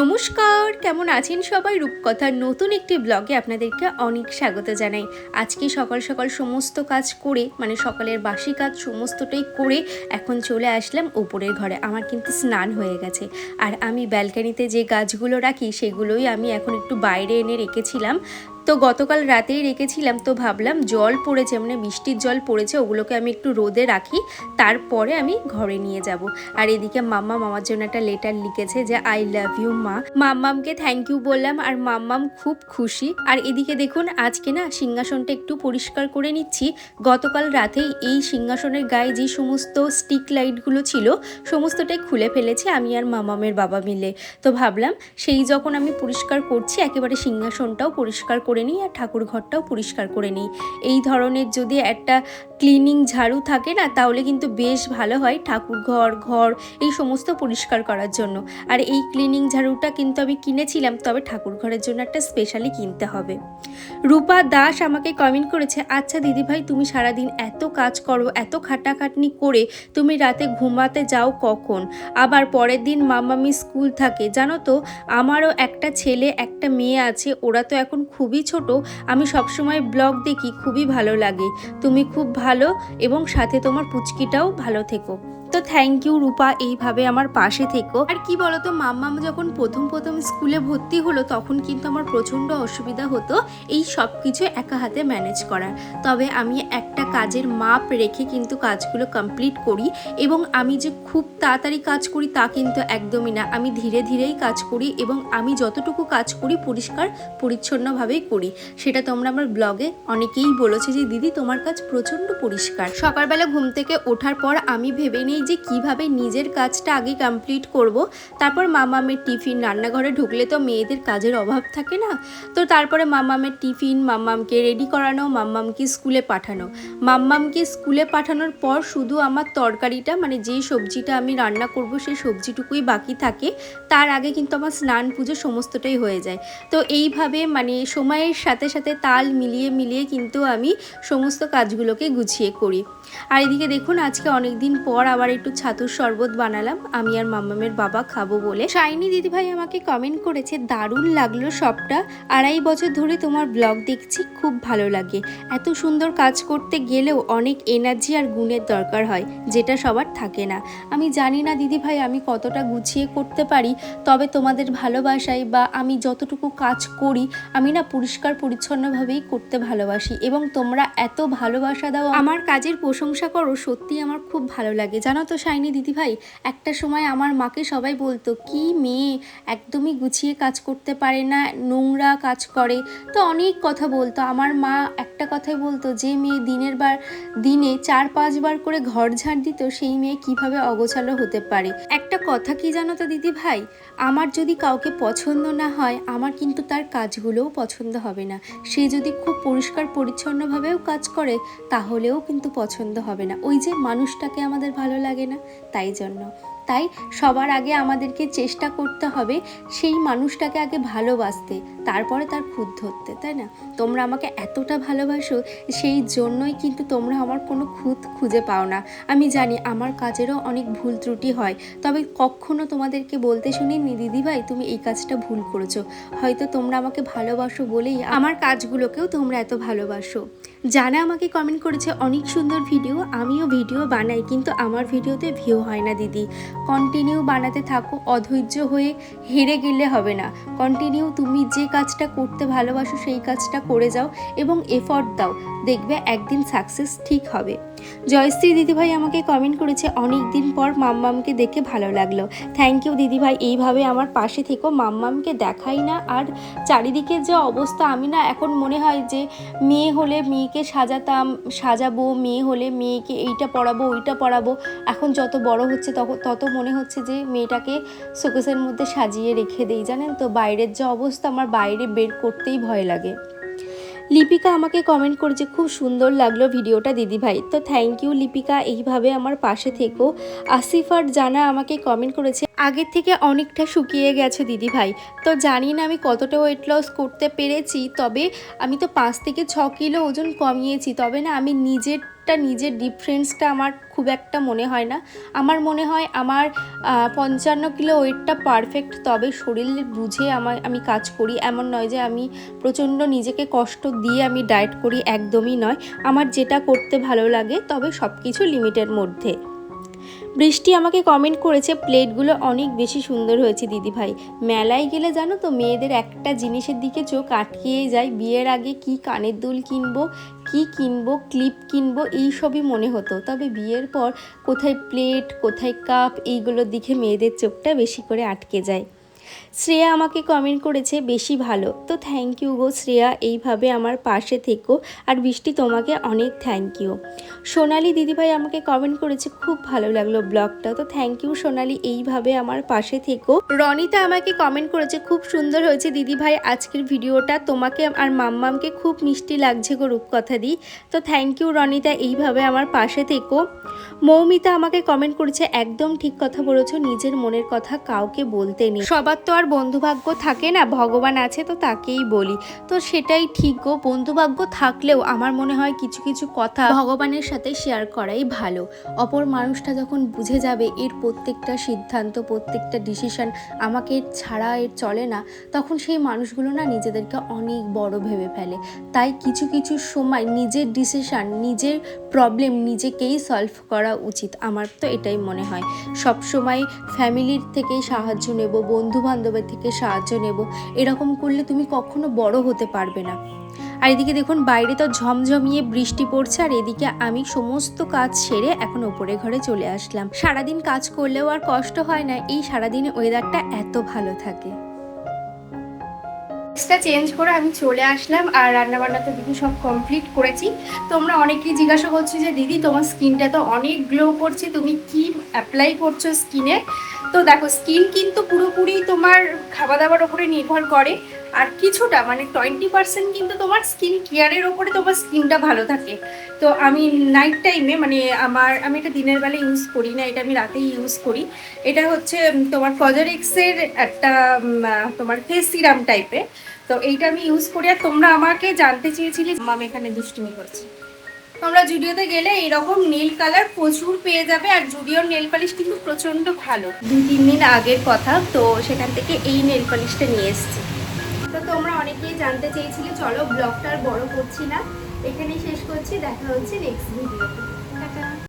নমস্কার, কেমন আছেন সবাই? রূপকথার নতুন একটি ব্লগে আপনাদেরকে অনেক স্বাগত জানাই। আজকে সকাল সকাল সমস্ত কাজ করে সকালের বাসি কাজ সমস্তটাই করে এখন চলে আসলাম উপরের ঘরে। আমার কিন্তু স্নান হয়ে গেছে, আর আমি ব্যালকানিতে যে গাছগুলো রাখি সেগুলোই আমি এখন একটু বাইরে এনে রেখেছিলাম। তো গতকাল রাতেই রেখেছিলাম, তো ভাবলাম জল পড়েছে, বৃষ্টির জল পড়েছে, ওগুলোকে আমি একটু রোদে রাখি, তারপরে আমি ঘরে নিয়ে যাব। আর এদিকে মামার জন্য একটা লেটার লিখেছে যে আই লাভ ইউ মা। মাম্মামকে থ্যাংক ইউ বললাম, আর মাম্মাম খুব খুশি। আর এদিকে দেখুন, আজকে সিংহাসনটা একটু পরিষ্কার করে নিচ্ছি। গতকাল রাতেই এই সিংহাসনের গায়ে যে সমস্ত স্টিক লাইটগুলো ছিল সমস্তটাই খুলে ফেলেছি আমি আর মামামের বাবা মিলে। তো ভাবলাম সেই যখন আমি পরিষ্কার করছি, একেবারে সিংহাসনটাও পরিষ্কার করে নিই আর ঠাকুর ঘরটাও পরিষ্কার করে নিই। এই ধরনের যদি একটা ক্লিনিং ঝাড়ু থাকে না, তাহলে কিন্তু বেশ ভালো হয় ঠাকুর ঘর এই সমস্ত পরিষ্কার করার জন্য। আর এই ক্লিনিং ঝাড়ুটা কিন্তু আমি কিনেছিলাম, তবে ঠাকুর ঘরের জন্য একটা স্পেশালি কিনতে হবে। রূপা দাস আমাকে কমেন্ট করেছে, আচ্ছা দিদিভাই, তুমি সারাদিন এত কাজ করো, এত খাটাখাটনি করে তুমি রাতে ঘুমাতে যাও কখন? আবার পরের দিন মাম্মামি স্কুল থাকে। জানো তো, আমারও একটা ছেলে একটা মেয়ে আছে, ওরা তো এখন খুবই ছোট। আমি সবসময় ব্লগ দেখি, খুবই ভালো লাগে। তুমি খুব ভালো, এবং সাথে তোমার পুচকিটাও ভালো থেকো। তো থ্যাংক ইউ রূপা, এইভাবে আমার পাশে থেকো। আর কি বলতো, মাম্মাম যখন প্রথম স্কুলে ভর্তি হলো, তখন কিন্তু আমার প্রচণ্ড অসুবিধা হতো এই সব কিছু একা হাতে ম্যানেজ করার। তবে আমি একটা কাজের মাপ রেখে কিন্তু কাজগুলো কমপ্লিট করি, এবং আমি যে খুব তাড়াতাড়ি কাজ করি তা কিন্তু একদমই না। আমি ধীরে ধীরেই কাজ করি, এবং আমি যতটুকু কাজ করি পরিষ্কার পরিচ্ছন্নভাবেই করি। সেটা তোমরা আমার ব্লগে অনেকেই বলেছে যে দিদি তোমার কাজ প্রচণ্ড পরিষ্কার। সকালবেলা ঘুম থেকে ওঠার পর আমি ভেবে নিই যে কিভাবে নিজের কাজটা আগে কমপ্লিট করব, তারপর মামামের টিফিন। রান্নাঘরে ঢুকলে তো মেয়েদের কাজের অভাব থাকে না। তো তারপরে মামামের টিফিন, মাম্মামকে রেডি করানো, মাম্মামকে স্কুলে পাঠানো। মাম্মামকে স্কুলে পাঠানোর পর শুধু আমার তরকারিটা, যেই সবজিটা আমি রান্না করব সেই সবজিটুকুই বাকি থাকে। তার আগে কিন্তু আমার স্নান পুজো সমস্তটাই হয়ে যায়। তো এইভাবে সময়ের সাথে সাথে তাল মিলিয়ে মিলিয়ে কিন্তু আমি সমস্ত কাজগুলোকে গুছিয়ে করি। আর এদিকে দেখুন, আজকে অনেক দিন পর আবার একটু ছাতুর শরবত বানালাম আমি আর মাম্মামের বাবা খাবো বলে। শাইনি দিদিভাই আমাকে কমেন্ট করেছে, দারুণ লাগলো সবটা, 2.5 বছর ধরে তোমার ব্লগ দেখছি, খুব ভালো লাগে। এত সুন্দর কাজ করতে গেলেও অনেক এনার্জি আর গুণের দরকার হয়, যেটা সবার থাকে না। আমি জানি না দিদিভাই আমি কতটা গুছিয়ে করতে পারি, তবে তোমাদের ভালোবাসায় বা আমি যতটুকু কাজ করি, আমি পরিষ্কার পরিচ্ছন্নভাবেই করতে ভালোবাসি, এবং তোমরা এত ভালোবাসা দাও, আমার কাজের প্রশংসা করো, সত্যি আমার খুব ভালো লাগে। জানো তো শাইনি দিদিভাই, একটা সময় আমার মাকে সবাই বলতো কি মেয়ে, একদমই গুছিয়ে কাজ করতে পারে না, নোংরা কাজ করে। তো অনেক কথা বলতো। আমার মা একটা কথাই বলতো, যে মেয়ে দিনে 4-5 বার করে ঘর ঝাড় দিত, সেই মেয়ে কিভাবে অগোছালো হতে পারে। একটা কথা কি জানো তো দিদিভাই, আমার যদি কাউকে পছন্দ না হয়, আমার কিন্তু তার কাজগুলোও পছন্দ হবে না। সে যদি খুব পরিষ্কার পরিচ্ছন্নভাবেও কাজ করে, তাহলেও কিন্তু পছন্দ হবে না। ওই যে মানুষটাকে আমাদের ভালো লাগে না, তাই সবার আগে আমাদেরকে চেষ্টা করতে হবে সেই মানুষটাকে আগে ভালোবাসতে, তারপরে তার খুঁত ধরতে, তাই না? তোমরা আমাকে এতটা ভালোবাসো, সেই জন্যই কিন্তু তোমরা আমার কোনো খুঁত খুঁজে পাও না। আমি জানি আমার কাজেরও অনেক ভুল ত্রুটি হয়, তবে কখনো তোমাদেরকে বলতে শুনিনি দিদিভাই তুমি এই কাজটা ভুল করেছো। হয়তো তোমরা আমাকে ভালোবাসো বলেই আমার কাজগুলোকেও তোমরা এত ভালোবাসো। জানা আমাকে কমেন্ট করেছে, অনেক সুন্দর ভিডিও, আমিও ভিডিও বানাই, কিন্তু আমার ভিডিওতে ভিউ হয় না দিদি। কন্টিনিউ বানাতে থাকো, অধৈর্য হয়ে হেরে গেলে হবে না। কন্টিনিউ তুমি যে কাজটা করতে ভালোবাসো সেই কাজটা করে যাও, এবং এফর্ট দাও, দেখবে একদিন সাকসেস ঠিক হবে। জয়শ্রী দিদিভাই আমাকে কমেন্ট করেছে, অনেক দিন পর মাম্মামকে দেখে ভালো লাগলো। থ্যাংক ইউ দিদিভাই, এইভাবে আমার পাশে থেকো। মাম্মামকে দেখাই না, আর চারিদিকে যে অবস্থা, আমি এখন মনে হয় যে মেয়ে হলে মেয়েকে সাজাবো, মেয়ে হলে মেয়েকে এইটা পড়াবো ওইটা পড়াবো। এখন যত বড় হচ্ছে তত মনে হচ্ছে যে মেয়েটাকে শোকেসের মধ্যে সাজিয়ে রেখে দেই। জানেন তো, বাইরের যে অবস্থা, আমার বাইরে বের করতেই ভয় লাগে। লিপিকা আমাকে কমেন্ট করেছে, খুব সুন্দর লাগলো ভিডিওটা দিদিভাই। তো থ্যাংক ইউ লিপিকা, এইভাবে আমার পাশে থেকো। আসিফ আর জানা আমাকে কমেন্ট করেছে, আগের থেকে অনেকটা শুকিয়ে গেছে দিদিভাই। তো জানি না আমি কতটা ওয়েট লস করতে পেরেছি, তবে আমি তো 5 থেকে 6 কিলো ওজন কমিয়েছি। তবে না আমি নিজের ডিফারেন্সটা আমার খুব একটা মনে হয় না। আমার মনে হয় আমার 55 কিলো ওয়েটটা পারফেক্ট। তবে শরীর বুঝে আমি কাজ করি, এমন নয় যে আমি প্রচণ্ড নিজেকে কষ্ট দিয়ে আমি ডায়েট করি, একদমই নয়। আমার যেটা করতে ভালো লাগে, তবে সব কিছু লিমিটের মধ্যে। বৃষ্টি আমাকে কমেন্ট করেছে প্লেটগুলো অনেক বেশি সুন্দর হয়েছে দিদিভাই। মেলায় গেলে জানো তো মেয়েদের একটা জিনিসের দিকে চোখ আটকিয়ে যায়, বিয়ের আগে কি কানের দুল কিনবো, কি কিনবো, ক্লিপ কিনবো, এই সবই মনে হতো। তবে বিয়ের পর কোথায় প্লেট, কোথায় কাপ, এইগুলোর দিকে মেয়েদের চোখটা বেশি করে আটকে যায়। শ্রেয়া আমাকে কমেন্ট করেছে বেশি ভালো। তো থ্যাংক ইউ গো শ্রেয়া, এইভাবে আমার পাশে থেকো। আর বৃষ্টি তোমাকে অনেক থ্যাংক ইউ। সোনালি দিদিভাই আমাকে কমেন্ট করেছে খুব ভালো লাগলো ব্লগটা। তো থ্যাংক ইউ সোনালি, এইভাবে আমার পাশে থেকো। রনিতা আমাকে কমেন্ট করেছে খুব সুন্দর হয়েছে দিদিভাই আজকের ভিডিওটা, তোমাকে আর মাম্মামকে খুব মিষ্টি লাগছে গো রূপকথা দি। তো থ্যাংক ইউ রনিতা, এইভাবে আমার পাশে থেকো। মৌমিতা আমাকে কমেন্ট করেছে একদম ঠিক কথা বলেছো, নিজের মনের কথা কাউকে বলতে নেই, সবার তো আর বন্ধুভাগ্য থাকে না, ভগবান আছে তো তাকেই বলি। তো সেটাই ঠিক গো, বন্ধুভাগ্য থাকলেও আমার মনে হয় কিছু কিছু কথা ভগবানের সাথে শেয়ার করাই ভালো। অপর মানুষটা যখন বুঝে যাবে এর প্রত্যেকটা সিদ্ধান্ত, প্রত্যেকটা ডিসিশন আমাকে ছাড়া এর চলে না, তখন সেই মানুষগুলো না নিজেদেরকে অনেক বড় ভেবে ফেলে। তাই কিছু কিছু সময় নিজের ডিসিশন, নিজের প্রবলেম নিজেকেই সলভ করা উচিত, আমার তো এটাই মনে হয়। সব সময় ফ্যামিলির থেকে সাহায্য নেব, বন্ধু বান্ধবের থেকে সাহায্য নেব, এরকম করলে তুমি কখনো বড় হতে পারবে না। আর এদিকে দেখুন বাইরে তো ঝমঝমিয়ে বৃষ্টি পড়ছে, আর এদিকে আমি সমস্ত কাজ সেরে এখন ওপরে ঘরে চলে আসলাম। সারাদিন কাজ করলেও আর কষ্ট হয় না, এই সারাদিনে ওয়েদারটা এত ভালো থাকে। ড্রেসটা চেঞ্জ করে আমি চলে আসলাম, আর রান্নাবান্না তো দিদি সব কমপ্লিট করেছি। তোমরা অনেকেই জিজ্ঞাসা করছো যে দিদি তোমার স্কিনটা তো অনেক গ্লো করছে, তুমি কি অ্যাপ্লাই করছো স্কিনে। তো দেখো স্কিন কিন্তু পুরোপুরি তোমার খাওয়া দাওয়ার ওপরে নির্ভর করে, আর কিছুটা মানে 20% কিন্তু তোমার স্কিন কেয়ারের ওপরে তোমার স্কিনটা ভালো থাকে। তো আমি নাইট টাইমে মানে আমি এটা দিনের বেলা ইউজ করি না, এটা আমি রাতেই ইউজ করি। এটা হচ্ছে তোমার কজারিক্সের একটা তোমার ফেস সিরাম টাইপের। তো এইটা আমি ইউজ করি। আর তোমরা আমাকে জানতে চেয়েছিলে আমি এখানে দুষ্টুমি করছি, তোমরা জুডিওতে গেলে এরকম নীল কালার প্রচুর পেয়ে যাবে, আর জুডিওর নেল পালিশ কিন্তু প্রচণ্ড ভালো। 2-3 দিন আগের কথা, তো সেখান থেকে এই নেল পালিশটা নিয়ে এসেছি। তো তোমরা অনেকেই জানতে চেয়েছিলে, চলো ব্লগটা আর বড় করছি না, এখানেই শেষ করছি, দেখা হচ্ছে নেক্সট ভিডিওতে।